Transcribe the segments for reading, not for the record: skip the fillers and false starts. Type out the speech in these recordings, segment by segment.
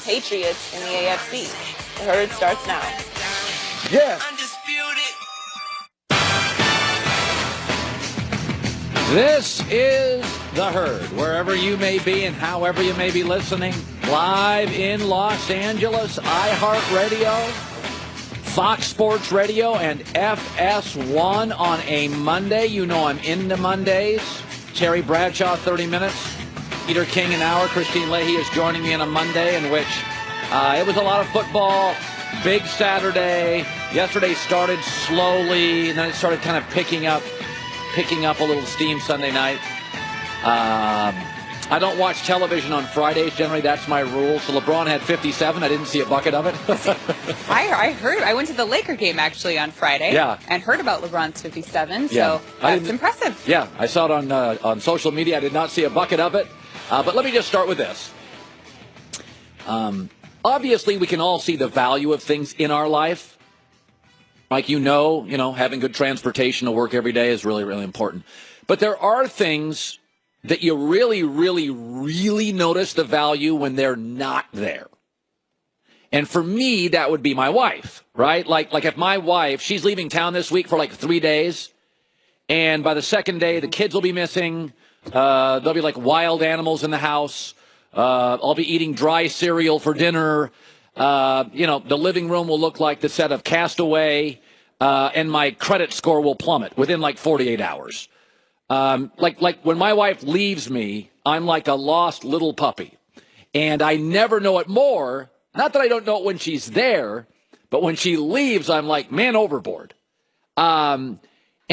Patriots in the AFC. The Herd starts now. Yeah. This is The Herd, wherever you may be and however you may be listening. Live in Los Angeles, iHeartRadio, Fox Sports Radio, and FS1 on a Monday. You know I'm into Mondays. Terry Bradshaw, 30 minutes. Peter King, an hour. Christine Leahy is joining me on a Monday in which it was a lot of football. Big Saturday. Yesterday started slowly, and then it started kind of picking up a little steam Sunday night. I don't watch television on Fridays. Generally, that's my rule. So LeBron had 57. I didn't see a bucket of it. I heard. I went to the Laker game, actually, on Friday. Yeah. And heard about LeBron's 57. Yeah. So that's impressive. Yeah. I saw it on social media. I did not see a bucket of it. But let me just start with this. Obviously, we can all see the value of things in our life. Like, having good transportation to work every day is really, really important. But there are things that you really, really, really notice the value when they're not there. And for me, that would be my wife, right? Like if my wife, she's leaving town this week for like 3 days, and by the second day, the kids will be missing. There'll be like wild animals in the house. I'll be eating dry cereal for dinner. The living room will look like the set of Castaway, and my credit score will plummet within like 48 hours. Like when my wife leaves me, I'm like a lost little puppy. And I never know it more. Not that I don't know it when she's there, but when she leaves, I'm like, man, overboard. And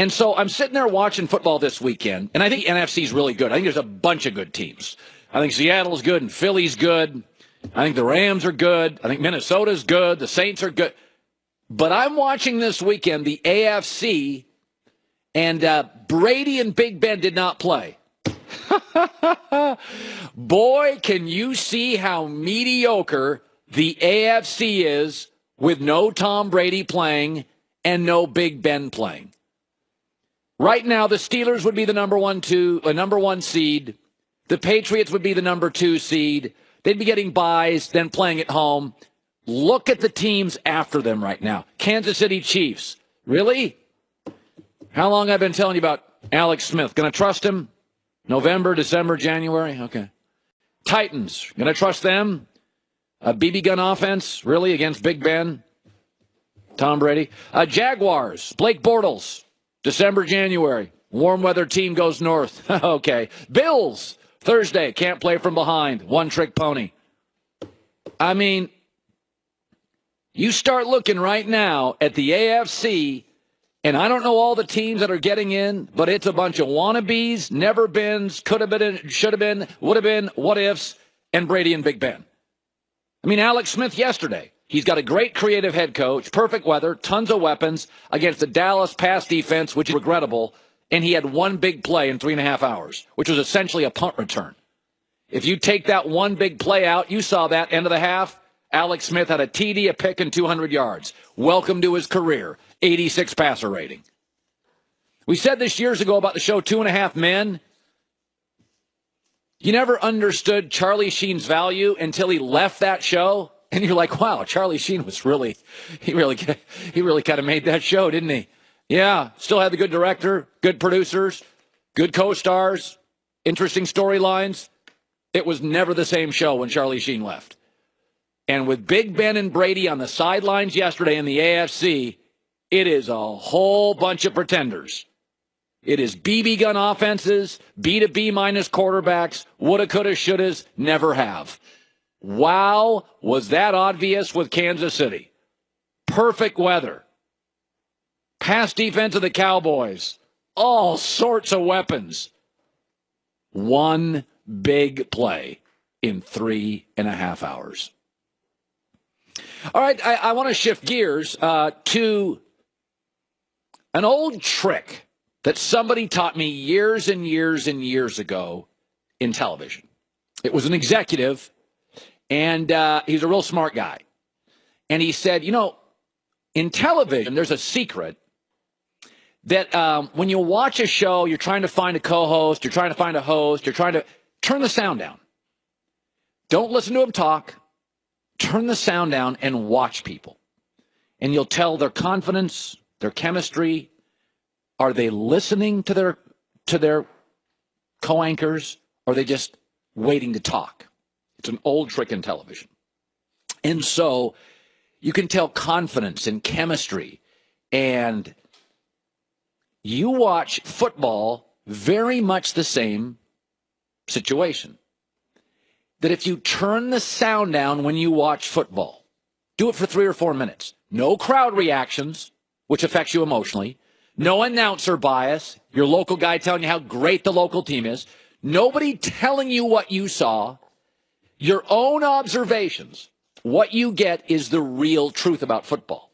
so I'm sitting there watching football this weekend, and I think NFC is really good. I think there's a bunch of good teams. I think Seattle's good and Philly's good. I think the Rams are good. I think Minnesota's good. The Saints are good. But I'm watching this weekend the AFC, and Brady and Big Ben did not play. Boy, can you see how mediocre the AFC is with no Tom Brady playing and no Big Ben playing. Right now, the Steelers would be the number one seed. The Patriots would be the number 2 seed. They'd be getting byes, then playing at home. Look at the teams after them right now. Kansas City Chiefs. Really? How long I've been telling you about Alex Smith? Going to trust him? November, December, January? Okay. Titans. Going to trust them? A BB gun offense? Really? Against Big Ben? Tom Brady? Jaguars. Blake Bortles. December, January. Warm weather team goes north. Okay. Bills. Thursday. Can't play from behind. One-trick pony. I mean, you start looking right now at the AFC, and I don't know all the teams that are getting in, but it's a bunch of wannabes, never-beens, could have been, should have been, would have been, what-ifs, and Brady and Big Ben. I mean, Alex Smith yesterday. He's got a great creative head coach, perfect weather, tons of weapons against the Dallas pass defense, which is regrettable, and he had one big play in 3.5 hours, which was essentially a punt return. If you take that one big play out, you saw that end of the half, Alex Smith had a TD, a pick, and 200 yards. Welcome to his career. 86 passer rating. We said this years ago about the show 2.5 Men. You never understood Charlie Sheen's value until he left that show. And you're like, wow, Charlie Sheen was he really kind of made that show, didn't he? Yeah, still had the good director, good producers, good co-stars, interesting storylines. It was never the same show when Charlie Sheen left. And with Big Ben and Brady on the sidelines yesterday in the AFC, it is a whole bunch of pretenders. It is BB gun offenses, B to B minus quarterbacks, woulda, coulda, shouldas, never have. Wow, was that obvious with Kansas City. Perfect weather. Pass defense of the Cowboys. All sorts of weapons. One big play in 3.5 hours. All right, I want to shift gears to an old trick that somebody taught me years and years and years ago in television. It was an executive, and he's a real smart guy. And he said, in television, there's a secret that when you watch a show, you're trying to find a co-host, you're trying to find a host, you're trying to turn the sound down. Don't listen to him talk. turn the sound down and watch people. And you'll tell their confidence, their chemistry. Are they listening to their co-anchors, or are they just waiting to talk? It's an old trick in television. And so you can tell confidence and chemistry. And you watch football, very much the same situation. That if you turn the sound down when you watch football, do it for 3 or 4 minutes. No crowd reactions, which affects you emotionally. No announcer bias, your local guy telling you how great the local team is. Nobody telling you what you saw. Your own observations. What you get is the real truth about football.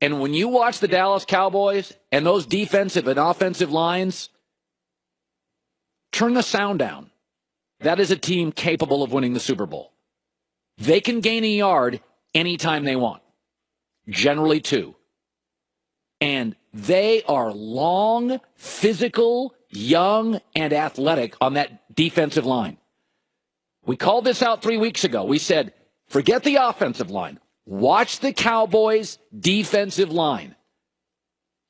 And when you watch the Dallas Cowboys and those defensive and offensive lines, turn the sound down. That is a team capable of winning the Super Bowl. They can gain a yard anytime they want. Generally 2. And they are long, physical, young, and athletic on that defensive line. We called this out 3 weeks ago. We said, forget the offensive line. Watch the Cowboys' defensive line.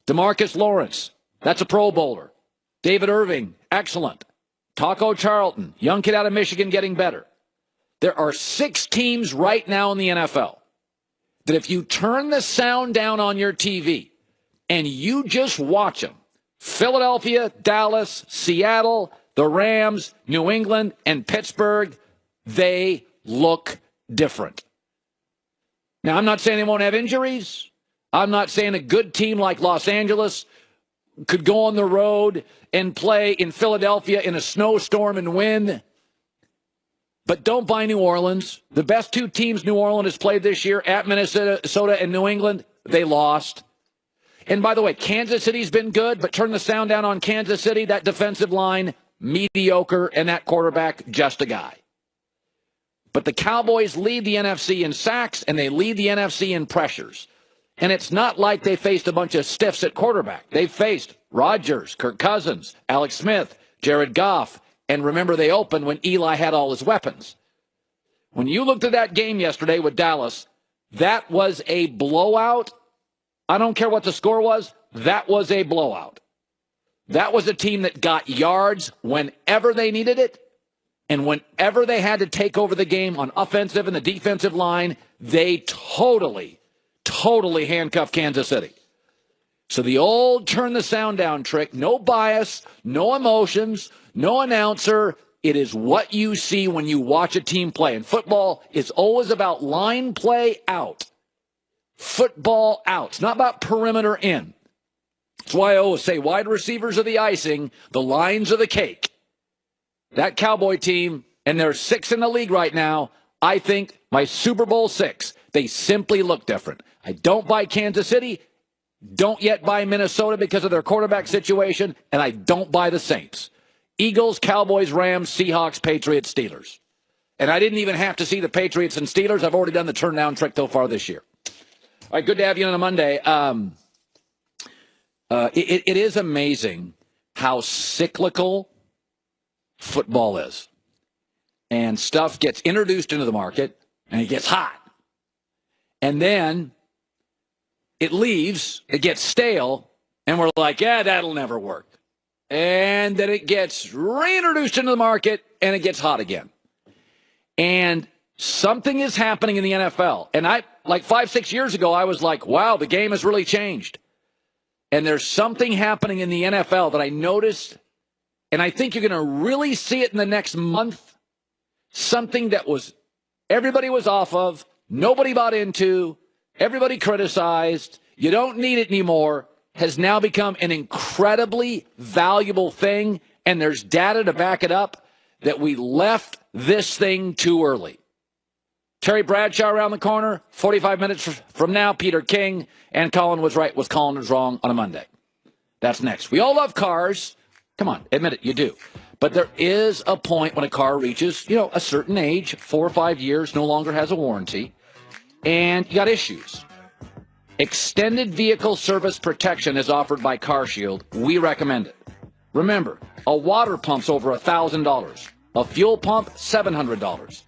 DeMarcus Lawrence, that's a Pro Bowler. David Irving, excellent. Taco Charlton, young kid out of Michigan, getting better. There are 6 teams right now in the NFL that if you turn the sound down on your TV and you just watch them, Philadelphia, Dallas, Seattle, the Rams, New England, and Pittsburgh, they look different. Now, I'm not saying they won't have injuries. I'm not saying a good team like Los Angeles could go on the road and play in Philadelphia in a snowstorm and win. But don't buy New Orleans. The best 2 teams New Orleans has played this year, at Minnesota and New England, they lost. And by the way, Kansas City's been good, but turn the sound down on Kansas City. That defensive line, mediocre, and that quarterback, just a guy. But the Cowboys lead the NFC in sacks, and they lead the NFC in pressures. And it's not like they faced a bunch of stiffs at quarterback. They faced Rodgers, Kirk Cousins, Alex Smith, Jared Goff. And remember, they opened when Eli had all his weapons. When you looked at that game yesterday with Dallas, that was a blowout. I don't care what the score was. That was a blowout. That was a team that got yards whenever they needed it. And whenever they had to take over the game on offensive and the defensive line, they totally handcuffed Kansas City. So the old turn the sound down trick, no bias, no emotions, no announcer. It is what you see when you watch a team play. And football is always about line play out. Football out. It's not about perimeter in. That's why I always say wide receivers are the icing, the lines are the cake. That Cowboy team, and there's 6 in the league right now, I think my Super Bowl 6, they simply look different. I don't buy Kansas City, don't yet buy Minnesota because of their quarterback situation, and I don't buy the Saints. Eagles, Cowboys, Rams, Seahawks, Patriots, Steelers. And I didn't even have to see the Patriots and Steelers. I've already done the turn down trick so far this year. All right, good to have you on a Monday. It is amazing how cyclical football is. And stuff gets introduced into the market, and it gets hot. And then it leaves, it gets stale, and we're like, yeah, that'll never work. And then it gets reintroduced into the market, and it gets hot again. And something is happening in the NFL. And like 5-6 years ago, I was like, wow, the game has really changed. And there's something happening in the NFL that I noticed, and I think you're going to really see it in the next month. Something that everybody was off of, nobody bought into, everybody criticized, you don't need it anymore, has now become an incredibly valuable thing, and there's data to back it up that we left this thing too early. Terry Bradshaw around the corner, 45 minutes from now, Peter King, and Colin was right, Colin was wrong on a Monday. That's next. We all love cars. Come on, admit it, you do. But there is a point when a car reaches, a certain age, 4 or 5 years, no longer has a warranty, and you got issues. Extended vehicle service protection is offered by CarShield. We recommend it. Remember, a water pump's over $1,000. A fuel pump, $700.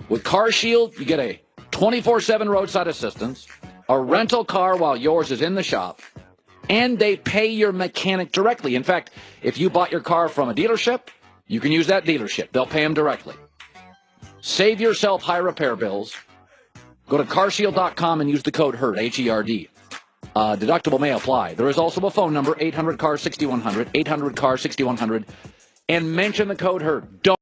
With CarShield, you get a 24/7 roadside assistance, a rental car while yours is in the shop, and they pay your mechanic directly. In fact, if you bought your car from a dealership, you can use that dealership. They'll pay them directly. Save yourself high repair bills. Go to carshield.com and use the code HERD, H-E-R-D. Deductible may apply. There is also a phone number, 800-CAR-6100, 800-CAR-6100, and mention the code HERD. Don't